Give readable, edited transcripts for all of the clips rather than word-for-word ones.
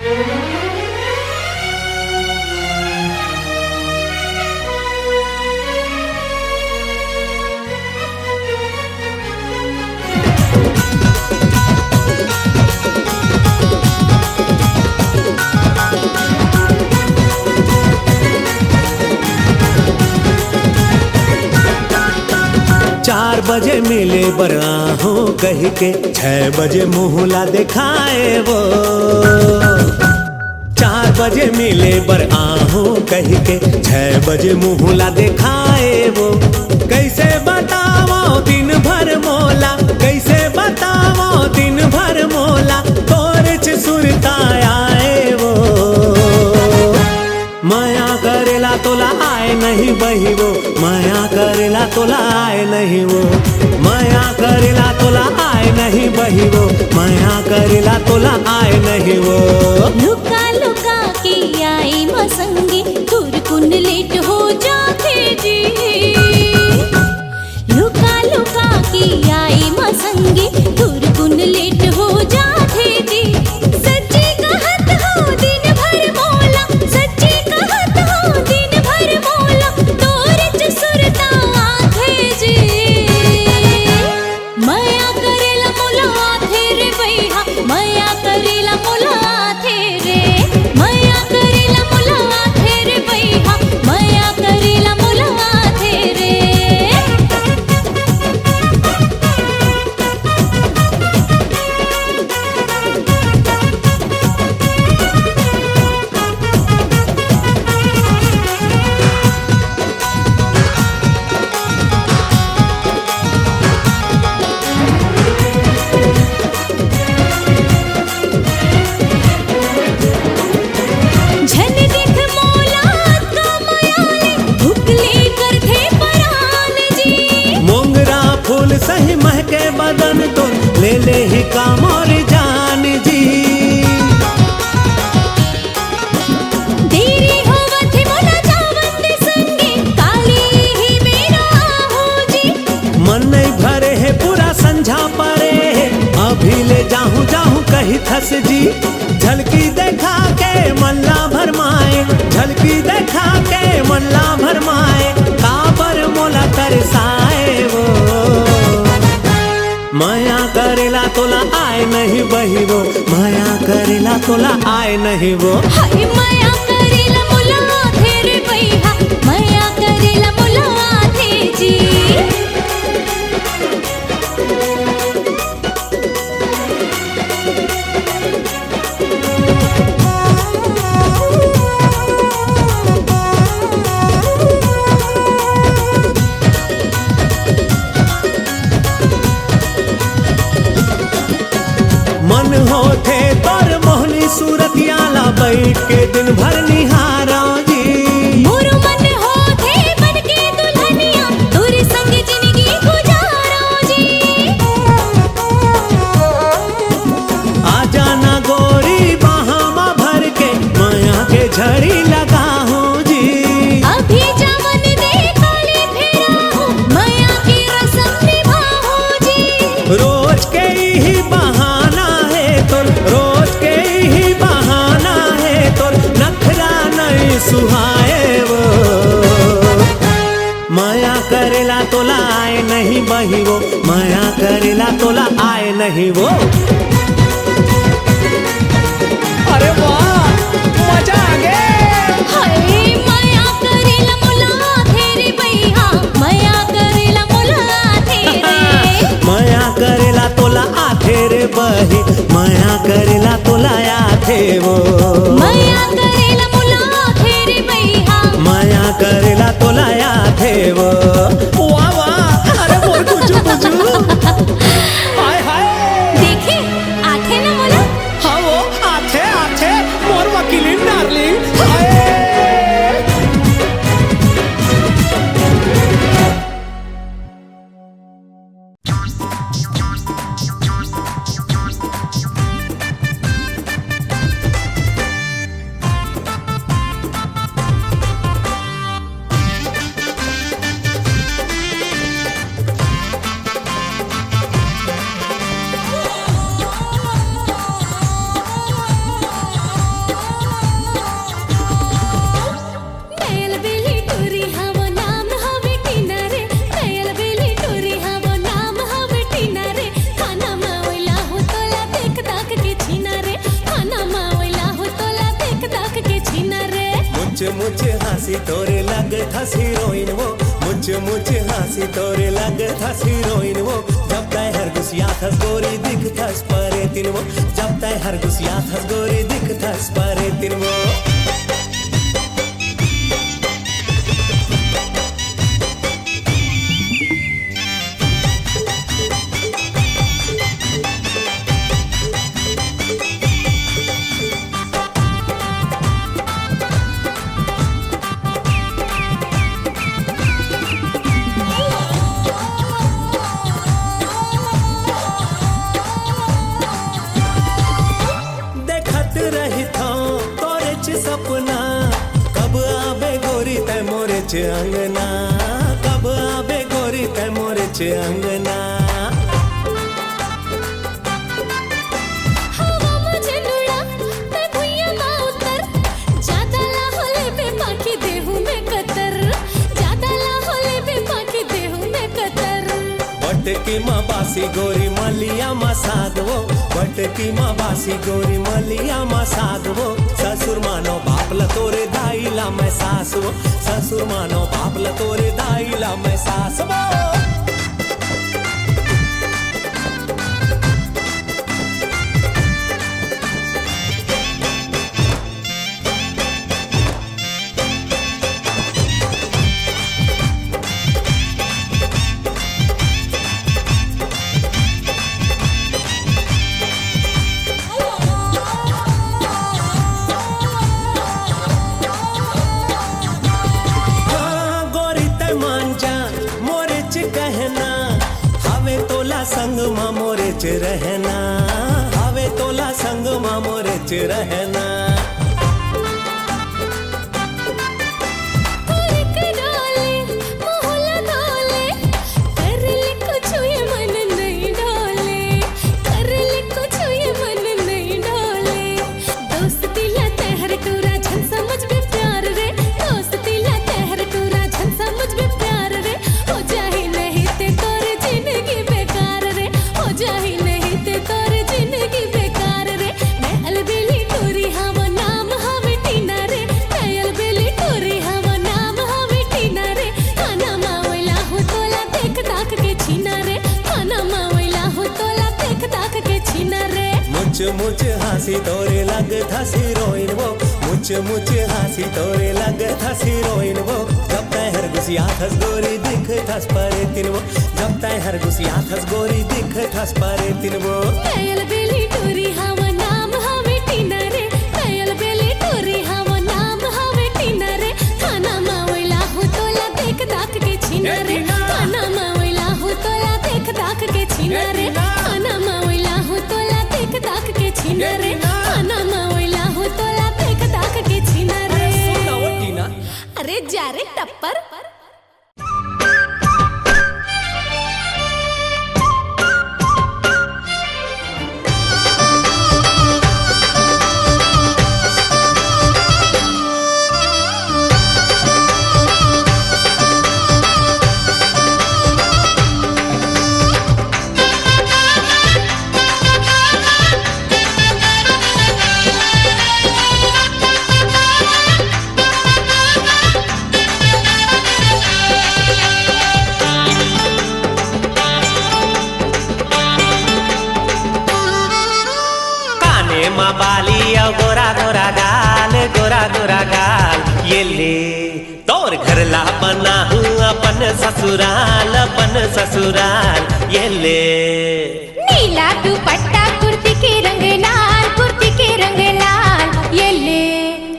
4 बजे मिले बराहो कह के 6 बजे मुहला दिखाए वो। 4 बजे मिले बराहो कह के 6 बजे मुहला दिखाए वो। कैसे बताओ दिन भर मोला, कैसे बताओ दिन भर मोला, तोरे च सुरता आए वो। माया करेला तोला आए नहीं बही वो, माया करेला तोला आए नहीं वो, माया करेला तोला आए नहीं बही वो, माया करेला तोला आए नहीं वो। लुका लुका के आई मसंगी तुरकुन लेट हो जाते जी। लुका लुका के आई मसंगी तुरकुन लेट हो जाते जी। सच्ची कहत हो दिन भर मोला, सच्ची कहत हो दिन भर मोला, तोरे च सुरता आथे जी। माया करेला मोला आथे रे भैया, माया करेला मोला आथे रे, माया करेला मोला आथे रे भैया, माया करेला मोला आथे रे। झन दिख मोला का मायाले भूख लेकर थे परान जी। मोंगरा फूल सही महके बदन तो ले ले ही काम और जान जी। देरी होवत है मोला जावत संगे, काली ही मेरा हो जी। मन नहीं भरे है पूरा संझा परे है, अभी ले जाहूँ जाहूँ कही थस जी। झलकी देखा के मल्ला भरमाए, झलकी देखा के मल्ला भरमाए, काबर मोला तरसाए वो। माया करेला तोला आए नहीं बही वो, माया करेला तोला आए नहीं वो। हाय माया करेला मोला आथे रे भैया, माया करेला मोला आथे जी। मन होते तोर मोहनी सूरतियाला बैठ के दिन भर निहारा जी। मोर मन होथे बन के दुल्हनिया, तोरे संग जिंदगी गुजारो जी। आ जाना गोरी बाहामा भर के, माया के झड़ी लगा हूँ जी। अभी जवन देखा ले फेरा हूँ, माया की रस्म निभाओ जी। रोज के ही बहाना है तोर, रोज के ही बहाना है तोर, नखरा नहीं सुहाए वो। माया करेला तोला आए नहीं बही वो, माया करेला तोला आए नहीं वो। अरे वाह मजा आ गया। हाय माया करेला मोला आथे रे भैया, माया करेला मोला आथे रे। माया करेला तोला आथे रे बही, माया करेला तोला आथे वो। माया करेला मोला आथे रे भैया, माया करेला तोला आथे वो। वाह वाह अरे बोल कुछ हाय हाय। देखे आथे ना मोला। हाँ वो आथे आथे मोर वकीली डार्लिंग हाय। मुझ हंसी तोरे लग थस हीरोइन वो, मुझ हंसी तोरे लग थस हीरोइन वो, जब तय हर गुसिया थस गोरी दिख थस परे तिन वो, जब तय हर गुसिया थस गोरी दिख थस परे तिन वो। सपना कब आबे गोरी तै मोरे च अंगना, कब आबे गोरी तै मोरे च अंगना। हवा मुझे लुड़ा मैं भुइया ना उतर, ज्यादा लाहौले पे पाखी देहूं मैं कतर, ज्यादा लाहौले पे पाखी देहूं मैं कतर। बटकी माँ बासी गोरी मलिया मा सागवो, बटकी माँ बासी गोरी मलिया मा सागवो, ससुर मानो बाप ल तोरे दाई ला मैं सास वो, ससुर मानो बाप ल तोरे दाई ला मैं सास वो। संग माँ मोरे च रहना, आवे तोला संग माँ मोरे च रहना। मुझ हंसी तोरे लग थस हीरोइन वो, मुझ हंसी तोरे लग थस हीरोइन वो, जब तय हर गुसिया थस गोरी दिख थस परे तिन वो, जब तय हर गुसिया थस गोरी दिख थस परे तिन वो। नयल बेली टोरी हवा नाम हवे टीना रे, नयल बेली टोरी हवा नाम हवे टीना रे, खाना मावला हो तोला देख दाख के छीना रे, खाना मावला हो तोला देख दाख के छीना रे, खाना मावला हो तोला देख दाख के छीना रे, खाना मावला हो तोला देख दाख के छीना रे। अरे जा रे टप्पर। गोरा गोरा गाल, गोरा गोरा गाल, ये ले तोर घर ला बना हूँ अपन ससुराल, अपन ससुराल, ये ले। नीला दुपट्टा कुर्ती के रंग लाल, कुर्ती के रंग लाल, ये ले।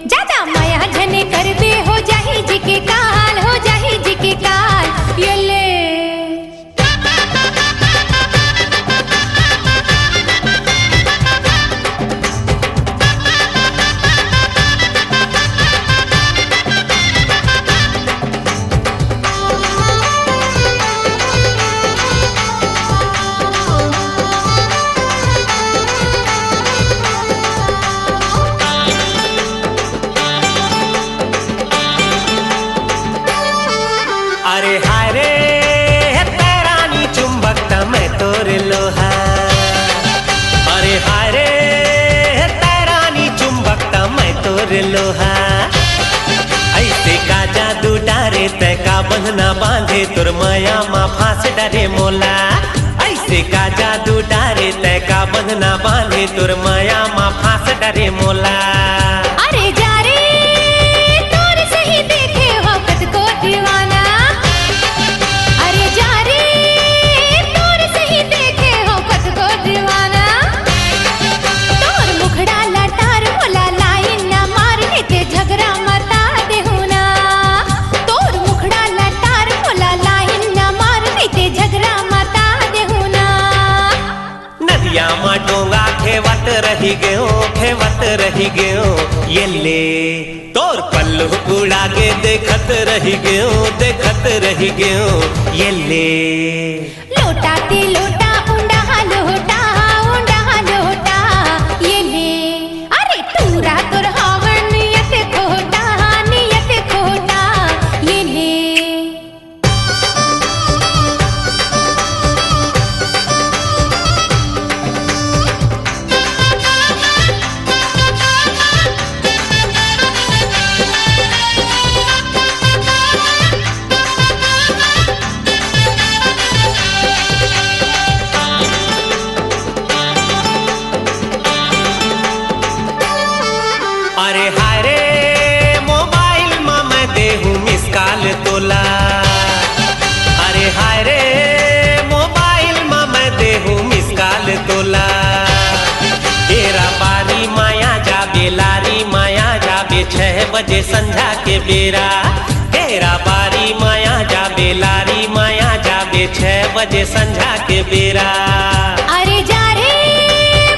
ज्यादा माया झने कर दे हो जाही जी के काल, हो जाही जी के काल, ये ले। लोहा बंधना बांधे तुर माया माँ फांस डरे मोला। ऐसे का जादू डारे तय का बंधना बांधे तुर माया माँ फांस डरे मोला। अरे जा रे तोर सही देखे वक्त को दीवाना। अरे जा रे तोर सही देखे वक्त को दीवाना। तोर मुखड़ा लटार बोला लाइन ना मारने ते झगड़ा मता देहुना। तोर मुखड़ा लटार बोला लाइन ना मारने ते झगड़ा मता देहुना। नदिया माँ डोंगा खेवत रही गयो ये ले तोर पल्लू उड़ा के देखत रही गयो ये ले। लोटा ते लोटा ऊंडा लोटा ये ले। अरे तूरा तोर हावर नियत खोटा ये ले। अरे हाय रे मोबाइल में मैं देहूँ मिस कॉल तोला। अरे हाय रे मोबाइल में मैं देहूँ मिस कॉल तोला। तेरा बारी माया जाबे लारी माया जाबे 6 बजे संध्या के बेरा। तेरा बारी माया जाबे लारी माया जाबे 6 बजे संध्या के बेरा। अरे जा रे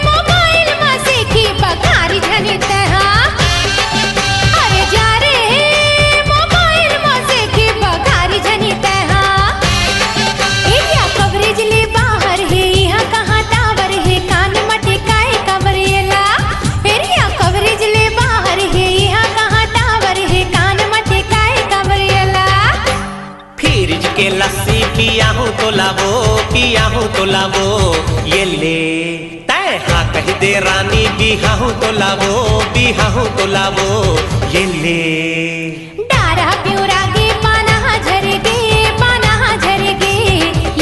मोबाइल में से की बखारी झनी तहा। अरे जा रे मोबाइल में से की बखारी झनी तहा। एरिया कवरेज ले बाहर है यहाँ कहाँ टावर है कान मटिकाए कवरेला। एरिया कवरेज ले बाहर है यहाँ कहाँ टावर है कान मटिकाए कवरेला। फ्रिज के लस्सी पिया हूँ तो लावो ये ले। तय हाँ कह दे रानी बिहा हूँ तो लावो ये ले। डारा प्यूरा गे पाना झरगे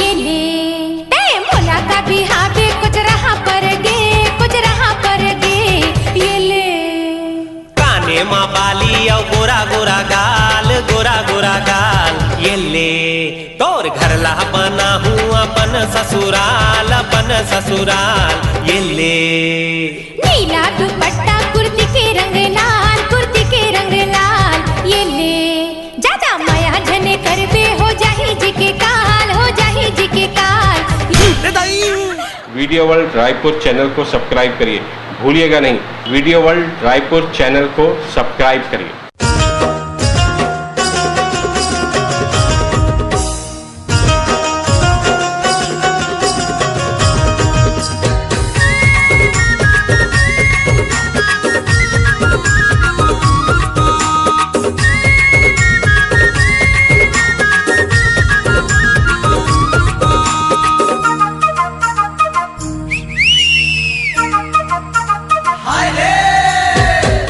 ये ले। ते मोला का बिहा पे कुछ रहा पर गे ये ले। काने माँ बाली और गोरा गोरा गाल ये ले। तोर घर ला बना हूँ अपन ससुराल ये ले। नीला दुपट्टा कुर्ती के रंग लाल ये ले। ज्यादा माया झने करबे हो जाही जी के काल वीडियो वर्ल्ड रायपुर चैनल को सब्सक्राइब करिए, भूलिएगा नहीं, वीडियो वर्ल्ड रायपुर चैनल को सब्सक्राइब करिए।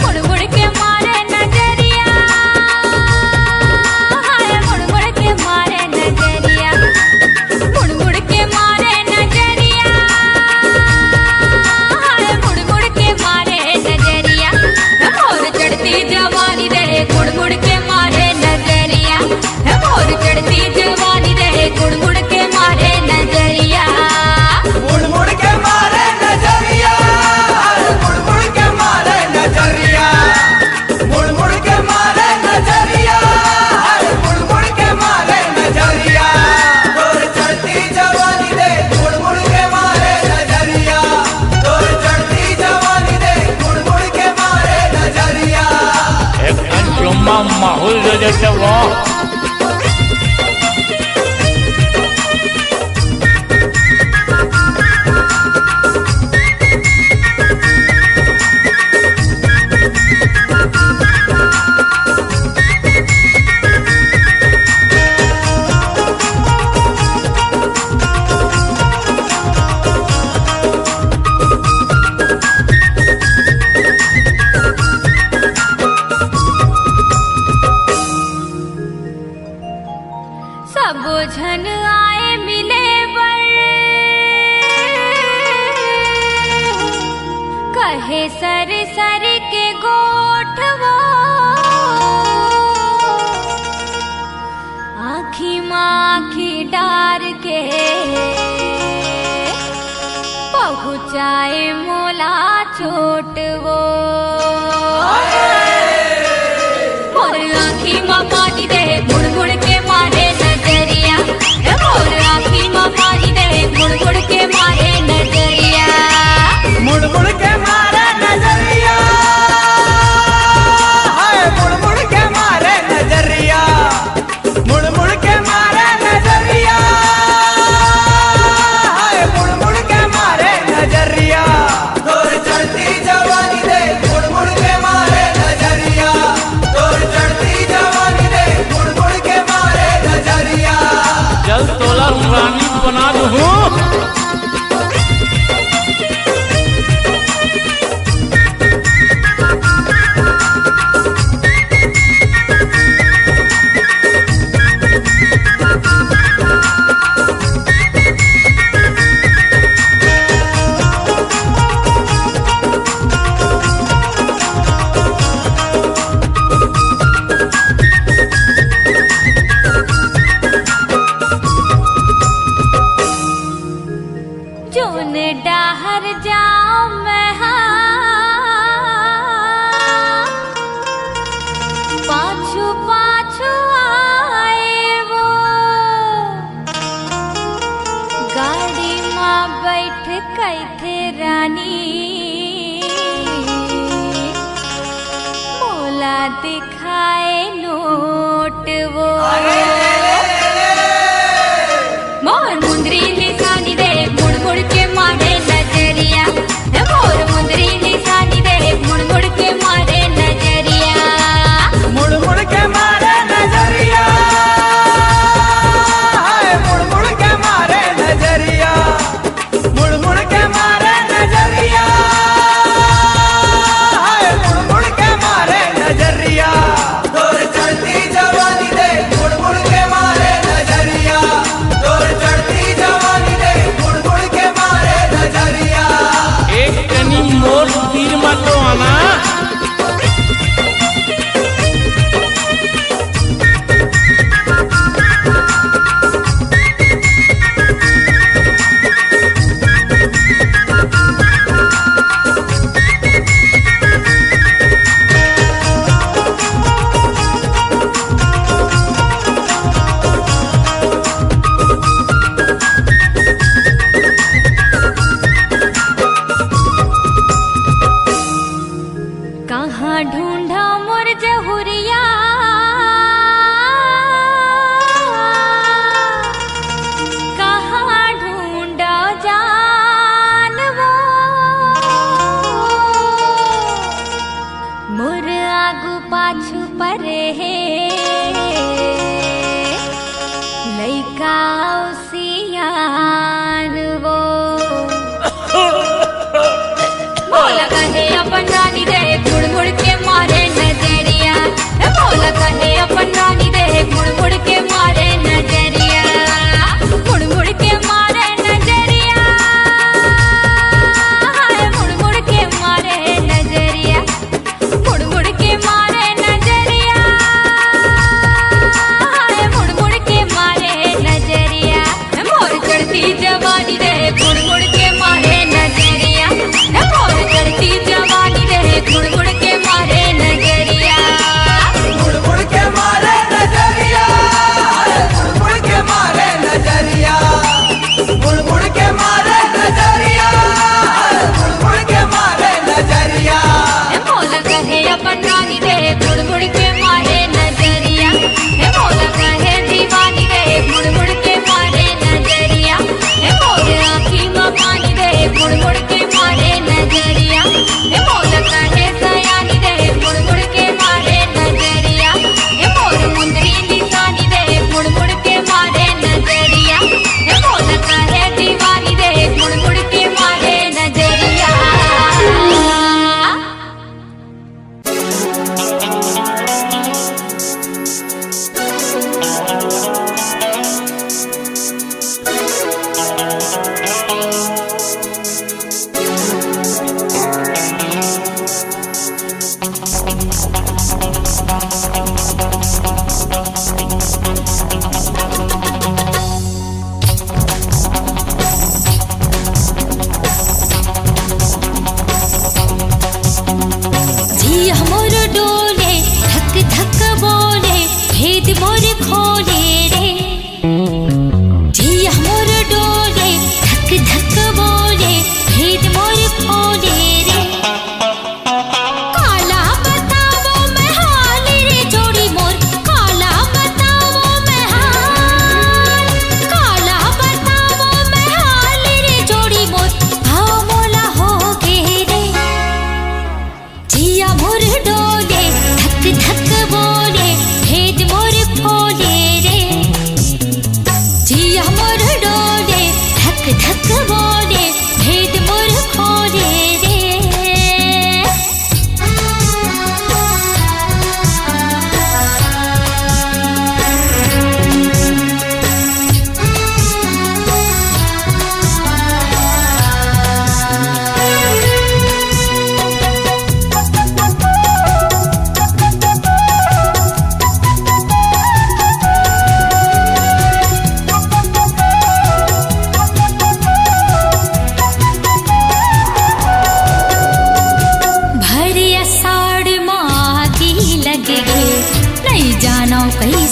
मुड़ मुड़ के मारे नजर सर सर के गोठवो आँखी माखी डार के पहुँचाए मोला छोटवो मोर आँखी माँ पानी दे मुड़ मुड़ के मारे नजरिया मोर आँखी माँ पानी दे मुड़ मुड़ के मारे नजरिया मुड़ मुड़ के मारे नजरिया हाय मुड़ मुड़ के मारे नजरिया मुड़ मुड़ के मारे नजरिया हाय मुड़ मुड़ के मारे नजरिया तोर चढ़ती जवानी दे मुड़ मुड़ के मारे नजरिया तोर चढ़ती जवानी दे मुड़ मुड़ के मारे नजरिया जल तोला रानी बना दूँ जोन डाहर जाओ मैं पाछू पाछू आए वो गाड़ी माँ बैठ गई थे रानी मोला दिखाए नोट वो मोर मुंदरी निशानी दे मुड़ मुड़ के मारे नजरिया मोर मुंदरी निशानी दे मुड़ मुड़ के मारे नजरिया मुड़ मुड़ के मारे नजरिया हाय मुड़ मुड़ के मारे नजरिया मुड़ मुड़ के मारे नजरिया हाय मुड़ मुड़ के मारे नजरिया तोर चढ़ती जवानी दे मुड़ मुड़ के मारे नजरिया तोर चढ़ती जवानी दे मुड़ मुड़ के मारे नजरिया एक कनी मोर तीर मत आना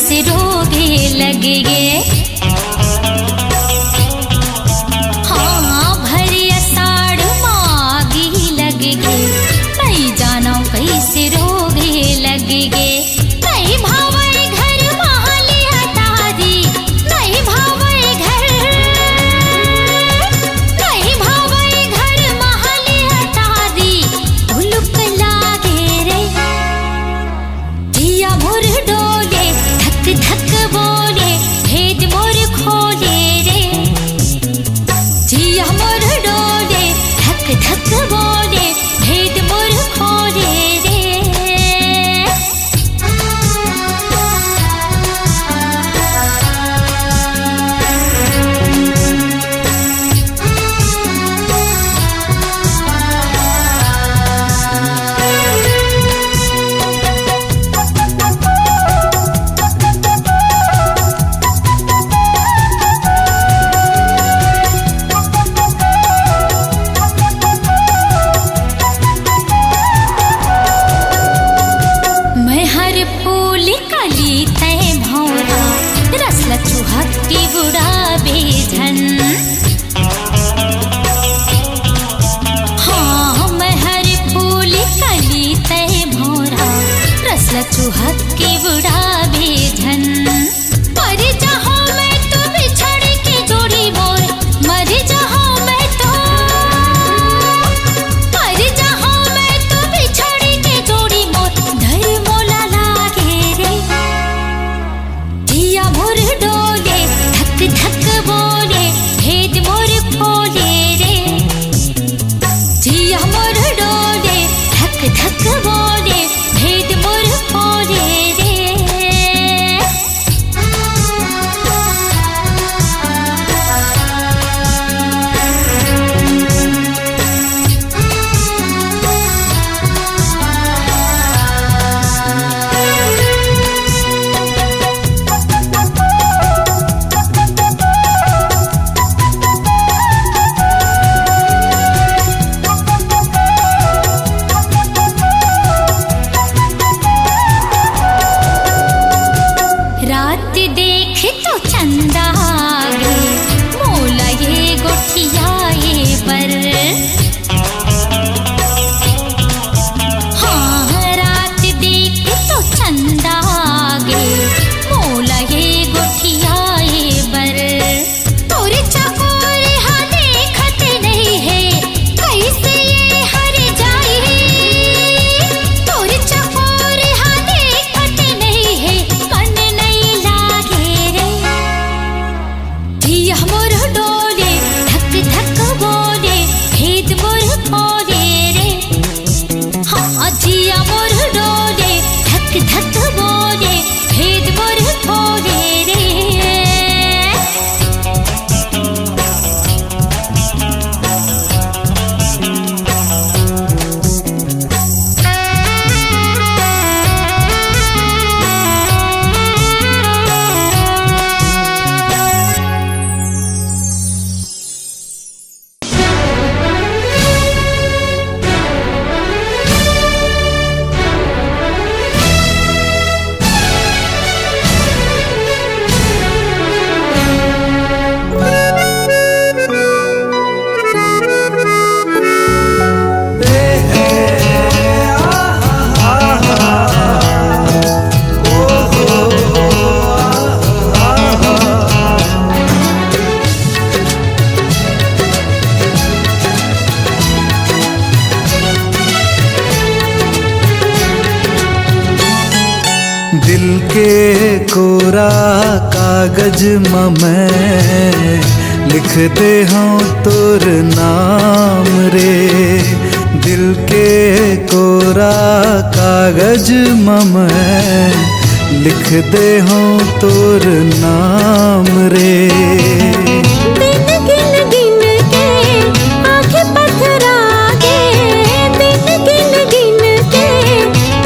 कैसे रोगे लगे हाँ भरी अषाढ़ मागी लगे नहीं जानो कैसे रोगे लगे नहीं भावे घर महली हटारी नहीं भावे घर नहीं भावे घर महली हटारी भुलुक लागे रे जिया मोर डोले धक धक बोले भेद मोर खोले रे जिया मोर डोले धक धक बोले भेद मोर खोले रे मैं हर फूल कली तय भौरा रसला चुहक की बुढ़ाबे झन हाँ मैं हर फूल कली तय भौरा रसला चुहक की बुढ़ाबे झन मर जाऊं मैं तो बिछड़ के जोड़ी मोर मर जाऊं मैं तो मर जाऊं मैं तो बिछड़ के जोड़ी मोर धर मोला लागे रे जिया मोर डोले धक धक बोले भेद मोर खोले रे जिया मोर डोले धक धक बोले भेद मोर खोले रे रात देख तो चंदा आगे मोला ये गोठियाए पर हाँ रात देख तो चंदा आगे मोला ये गोठियाए पर तोरे चकोर हाँ देखत नहीं है कैसे ये हर जाए तोरे चकोर हाँ देखत नहीं है मन नहीं लागे रे जिया मोर डोले धक धक बोले भेद मोर खोले रे हाँ जिया मोर डोले धक धक बोले भेद मोर खोले रे दिल के कोरा कागज में मैं लिख दे हूँ तोर नाम रे दिल के कोरा कागज में मैं लिख दे हूँ तोर नाम रे दिन गिन गिन के आंखें पथरा गे दिन गिन गिन के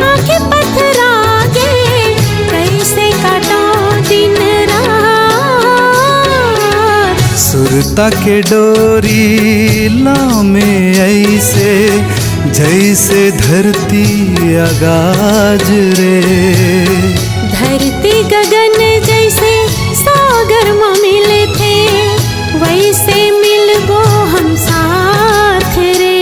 आंखें पथरा गे कैसे काटा दिन रात सुरता के डोरी लामे ऐसे जैसे धरती आगाज रे धरती गगन सागर में मिले थे वैसे मिलबो हम साथ रे।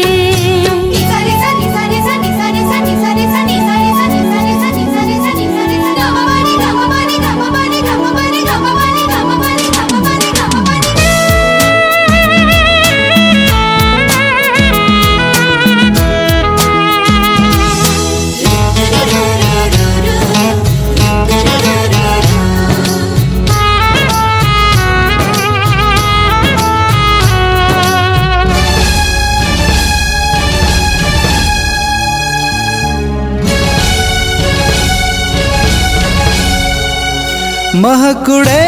महकुड़े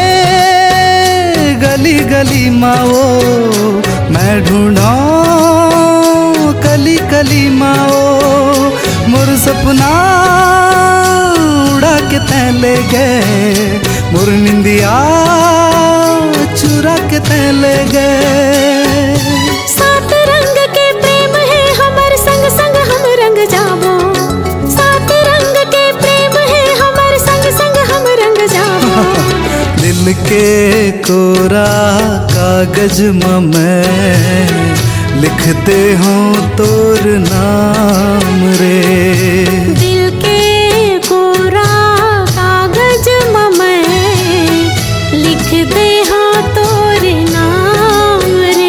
गली गली माओ मैं ढूंढा कली कली माओ मोर सपना उड़ा के तैं ले गए मोर निंदिया चुरा के तैं ले गए। सात रंग के प्रेम है हमर संग संग हम रंग जाबो। सात रंग के प्रेम है हमर संग संग हम रंग जाबो। दिल के कोरा कागज में मैं लिखते हूँ तोर नाम रे। दिल के कोरा कागज में मैं लिख दे हाँ तोर नाम रे।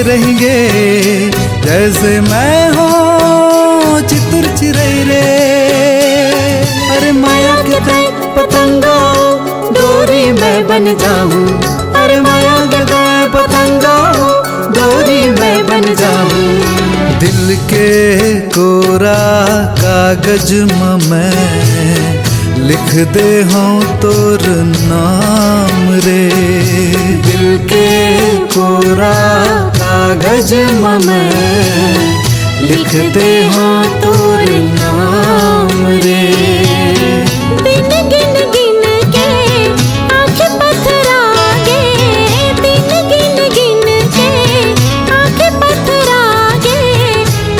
रहेंगे जैसे मैं हो चितुर चिरई रे। अरे माया के तय पतंगा डोरी मैं बन जाऊं। अरे माया के तय पतंगा डोरी मैं बन जाऊं। दिल के कोरा कागज में मैं लिख दे हूँ तोर नाम रे। दिल के कोरा कागज में मैं लिख दे हूँ तोर नाम रे। दिन गिन गिन के आँखें पथरागे। दिन गिन गिन के आँखें पथरागे।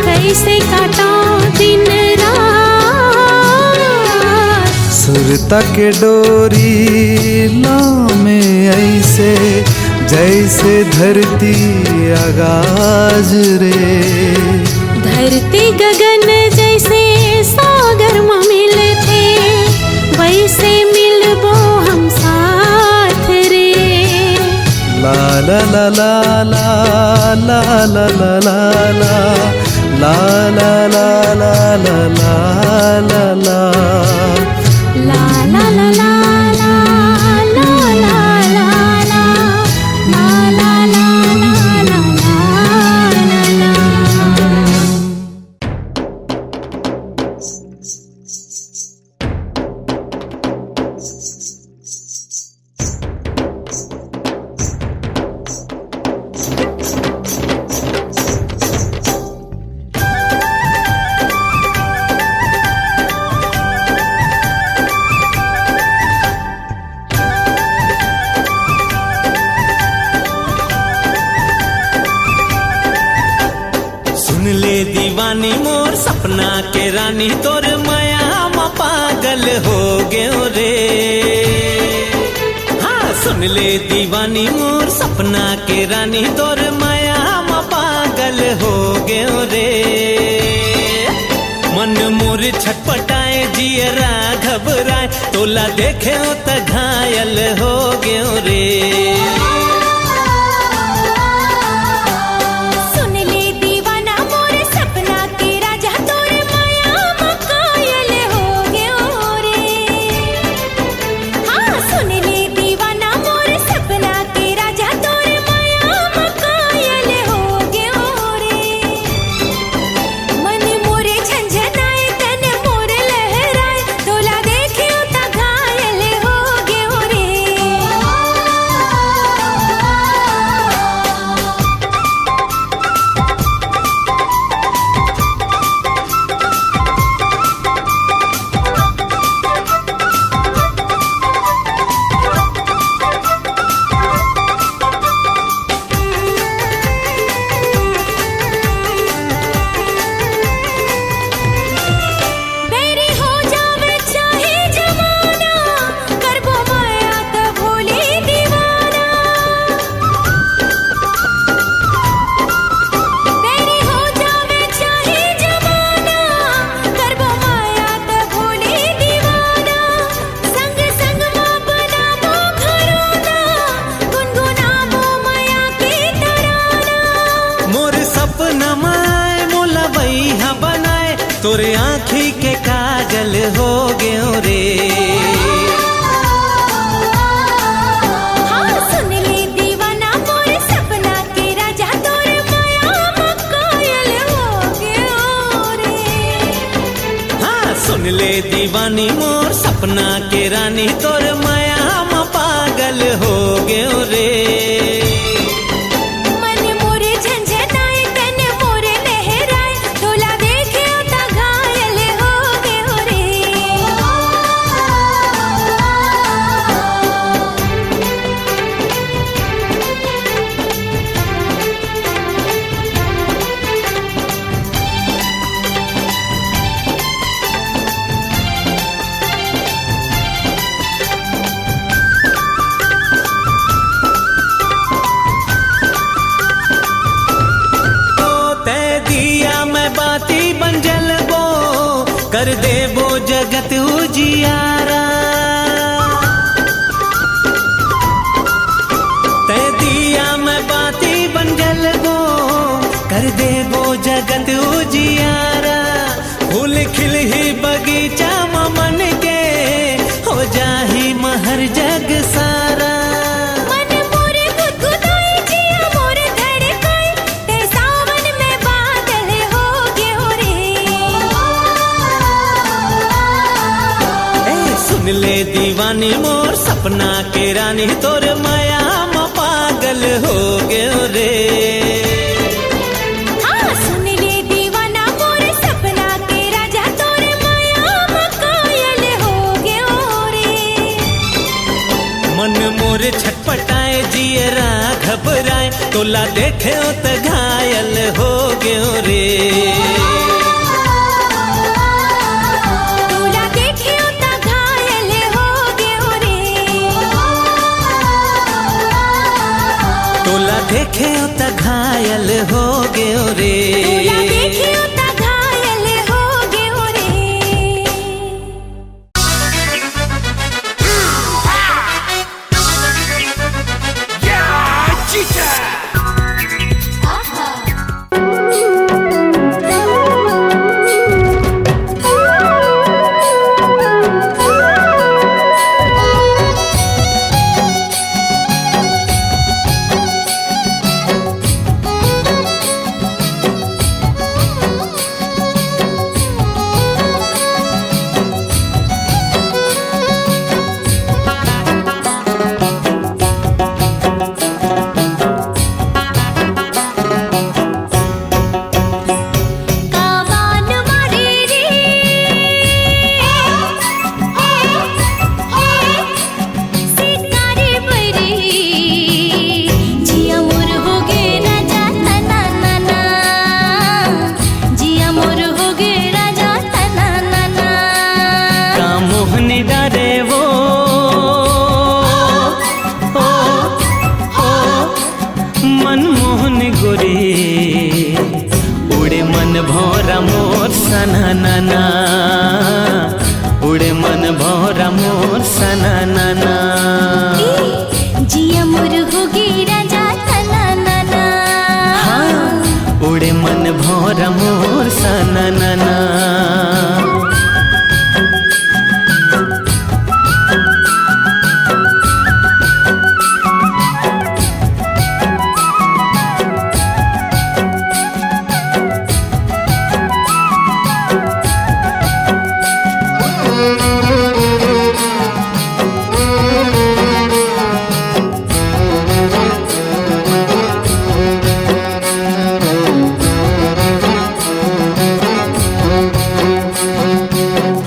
कैसे काटा दिन सुरता के डोरी लामे ऐसे जैसे धरती आगाज रे। धरती गगन जैसे सागर में मिले थे वैसे मिलबो हम साथ रे। ला ला ला ला ला ला ला ला ला ला ला ला ला ला ला ला ला La la la la la la la la la la la la la la दीवानी मोर सपना के रानी तोर माया में पागल हो गयो रे। हाँ सुन ले दीवानी मोर सपना के रानी तोर माया में पागल हो गयो रे। मन मोर छटपटाए जियरा घबराए तोला देखे त घायल हो गयो रे। तोरे आँखी के काजल हो गयो रे। हाँ सुन ले दीवाना मोर सपना के राजा तोर माया मकायल हो गयो रे। हाँ सुन ले दीवानी मोर सपना के रानी तोर माया में पागल हो गयो रे। मन मोरे झंझनाए तन मोरे लहराए तोला देखे ता घायल हो गयो रे। बाती बन जलबो कर देबो जगत उजियारा। ते दिया मैं बाती बन जलबो कर देबो जगत उजियारा। फूल खिल ही बगीचा मन के हो जाही महर जग सारा। मन मोरे गुदगुदाए जिया मोरे धड़काए ते सावन में बादल हो गयो रे। ए सुन ले दीवानी मोर सपना के रानी तोर माया में पागल हो गयो रे। हाँ सुन ले दीवाना मोर सपना के राजा तोर माया मकायल हो गयो रे। मन मोर छटपटाए जियरा घबराए तोला देखे त घायल हो गयो रे। तोला देखे ता घायल हो गयो रे। तोला देखे त घायल हो गयो रे। तोला देखे ता घायल हो गयो रे। कावान मारे रे सितारे बरे जिया मोर हो गे राजा तना नाना। जिया मोर हो गे राजा तना नाना। का मोहनी डारे वो मनमोहन गोरी उड़े मन भौरा मोर सना नाना। उड़े मन भौरा मोर सना नाना। जिया मोर हो गे राजा तना नाना। हाँ उड़े मन भौरा मोर सना नाना।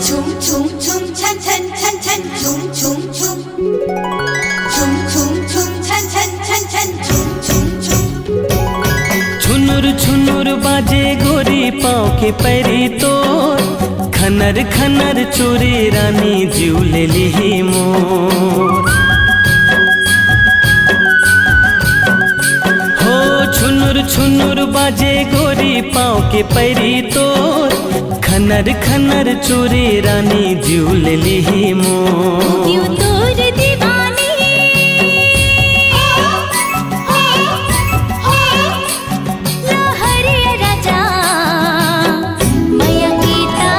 Chum chum chum chan chan chan chan chum chum chum chum chum chum chan chan chan chan chum chum chum छुनुर छुनुर बाजे गोरी पाँव के पैरी तोर खनर खनर चोरी रानी जीव ले ली मोर। हो छुनुर छुनुर बाजे गोरी पाँव के पैरी तोर खनर खनर चोरी रानी जीव ले ली मोर। क्यों तोर दीवानी लहरिया राजा मैया की ता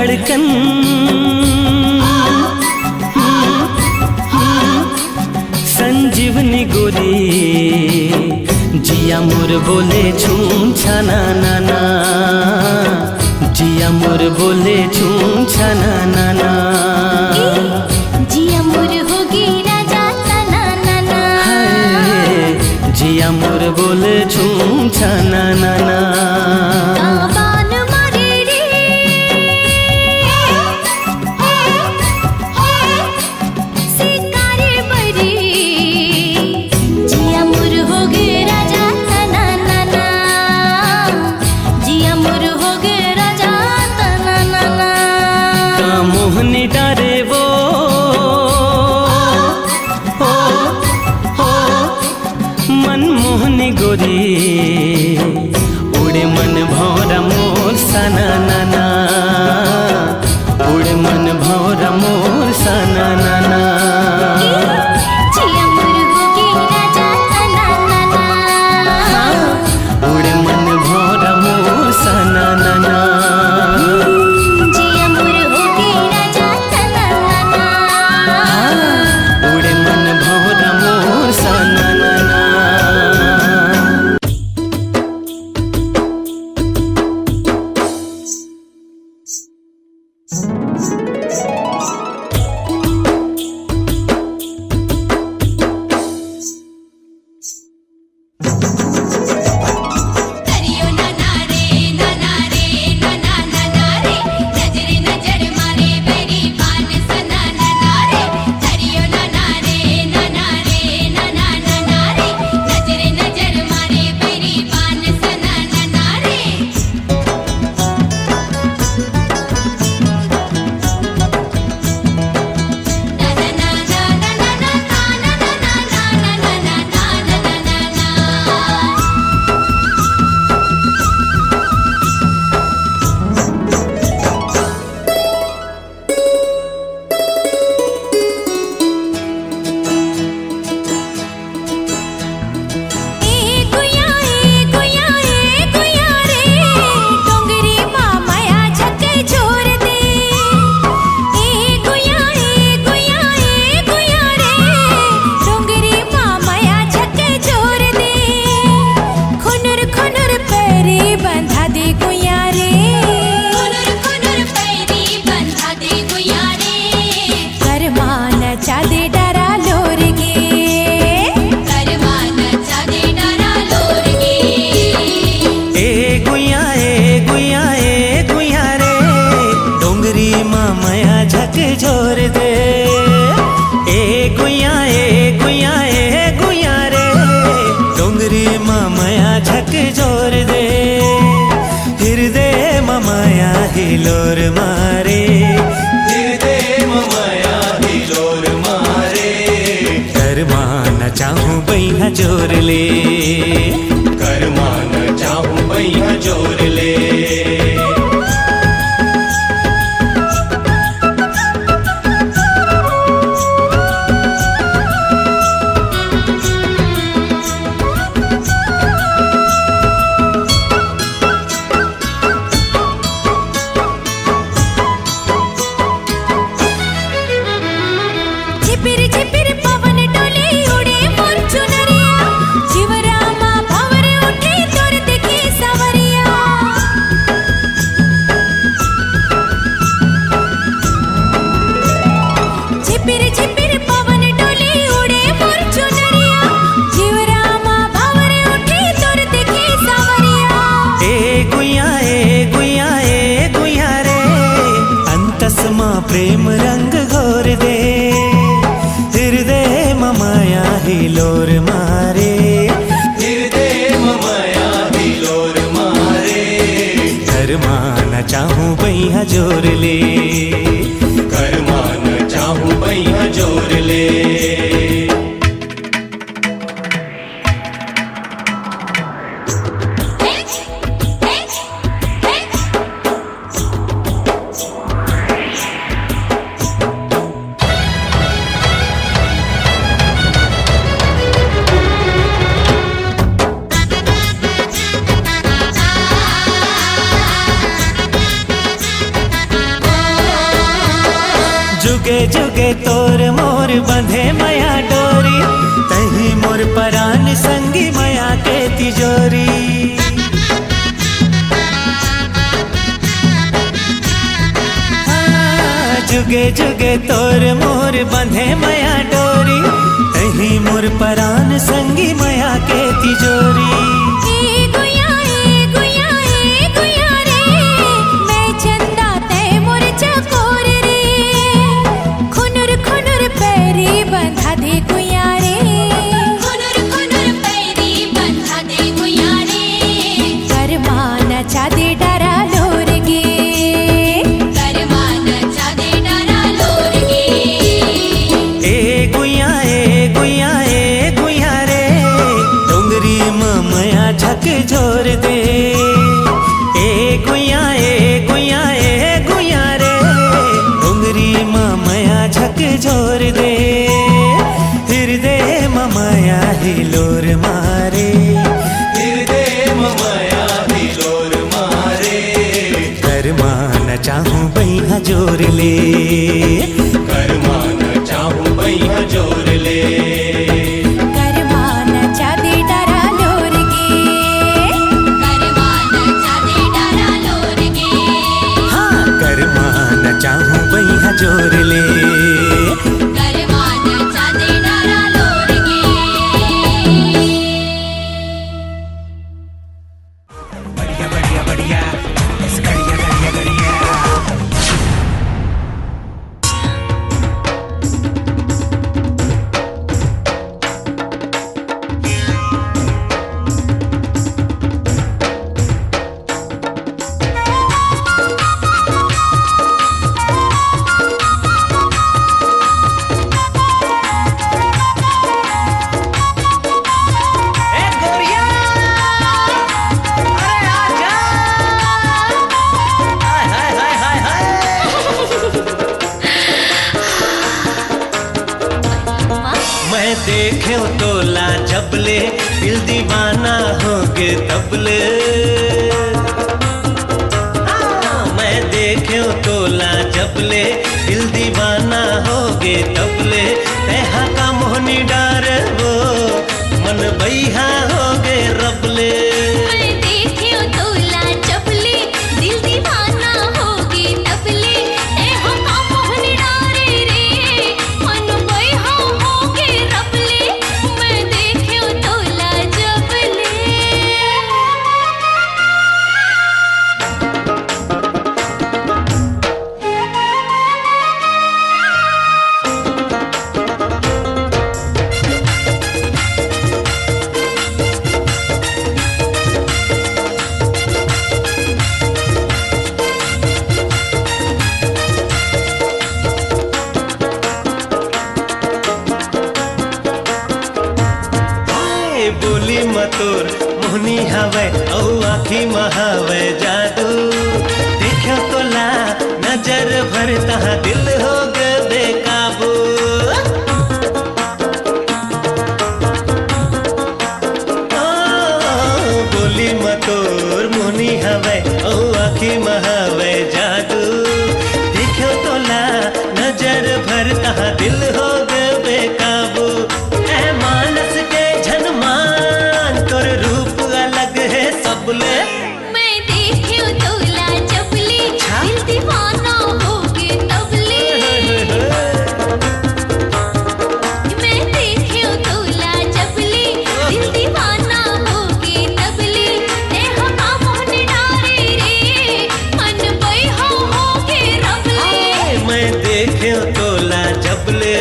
धड़कन संजीवनी गोरी जिया मोर बोले छूम छाना नाना जिया मोर बोले छूम छाना नाना जिया मोर होगी राजा तना नाना जिया मोर बोले छूम छाना नाना बान मारे रे सिकारे बरी जिया मोर होगी राजा तना नाना जिया मोर होगी राजा तना नाना का मोहनी डारे वो मनमोहनी गोरी उड़े मन भौरा मोर सना नाना उड़े मन भौरा मोर सना नाना जिया मोर होगी राजा तना नाना उड़े मन भौरा मोर सना नाना जिया मोर होगी राजा तना नाना उड़े मन भौरा मोर सना नाना करियो नना रे नना रे नना नना रे नजर नजर मारे बेरी पान सना नना रे करियो नना रे नना रे नना नना रे नजर नजर मारे बेरी पान सना नना रे झोर दे ए गुया रे डोंगरी मामया झक झोर दे हृदय ममाया हिलोर मारे हृदय ममाया हिलोर मारे कर्मा न चाहूं बैहा जोर ले कर्मा न चाहूं बैहा जोर ले प्रेम रंग घोर दे हृदय ममाया हिलोर मारे हृदय ममाया हिलोर मारे कर्मा न चाहूं बैहा जोर ले कर्मा न चाहूं बैहा जोर ले जुगे जुगे तोर मोर बंधे मया डोरी, तही मोर परान संगी मया के तिजोरी। जुगे जुगे तोर मोर बंधे मया डोरी, तही मोर परान संगी मया के तिजोरी। ए गुया रे, मैं चंदा तै मोर चकोर रे, खुनुर खुनुर पैरी बंधा दे गुया रे, खुनुर खुनुर पैरी बंधा दे गुया रे, करमा नचा दे डरा लोर गे, करमा नचा दे डरा लोर गे। ए गुया रे, डोंगरी मया झक झोर दे। ए गुया रे, डोंगरी मया झक झोर दे। हृदय मया हिलोर मारे, हृदय मया हिलोर मारे। करमा न चाहूं बैहा जोर ले, करमा न चाहूं बैहा जोर ले। करमा नचा दे डरा लोर गे, करमा नचा दे डरा लोर गे, हाँ करमा न चाहूं बैहा जोर ले। करमा नचा दे डरा लोर गे। मैं देखे तोला जबले, दिल दीवाना हो गे तबले। मैं देखे तोला जबले, दिल दीवाना हो गे तबले। तेहा का मोहनी डार वो मन बैहा हो गे रबले। मैं देखियो तोला चपले, दिल दीवाना होगे तबले। ए हो का मोहन डारे रे, मन बैहा होगे रबले। मैं देखियो तोला चपले। बोली मतोर मोहनी हवे औ आखी महावे जादू। देखो तोला नजर भर तहा दिल हो गे बेकाबू। बोली मतोर मोहनी हवे औ आखी महावे जादू। देखो तोला नजर भर तहा दिल हो गे बेकाबू। ए मानस के जनमान तोर रूप अलग है सबले। मैं देखियो तोला चपले, दिल दीवाना होगे तबले। मैं देखियो तोला चपले, दिल दीवाना होगे तबले। ए हो का मोहन डारे रे, मन बैहा होगे रबले। मैं देखे तोला जबले।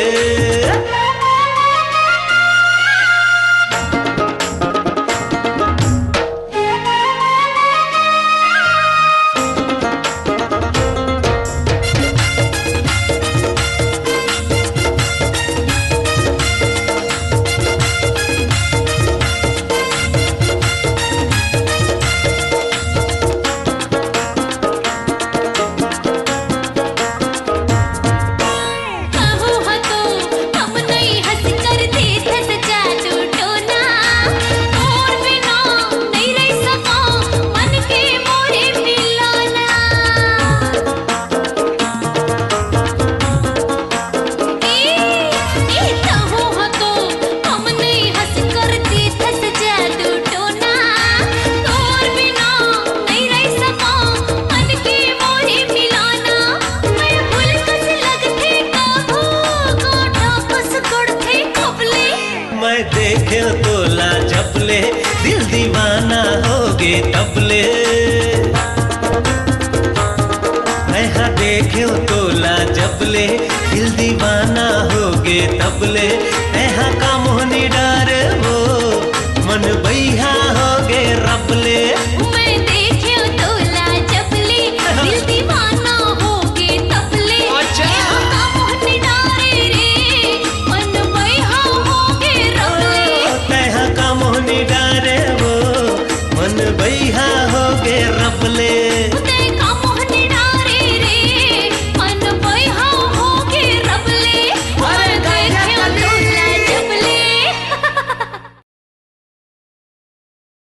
मैं देखे तोला जबले दिल दीवाना होगे तबले मैं हाँ देखे तोला जबले दिल दीवाना होगे तबले मैं हाँ का मोहनी डारे वो मन बैहा होगे रबले मैं देखे तोला जबले दिल दीवाना होगे तबले यहाँ का मोहन डारे रे मन बैहा होगे रबले तैहा का मोहनी डारे वो मन बैहा होगे रबले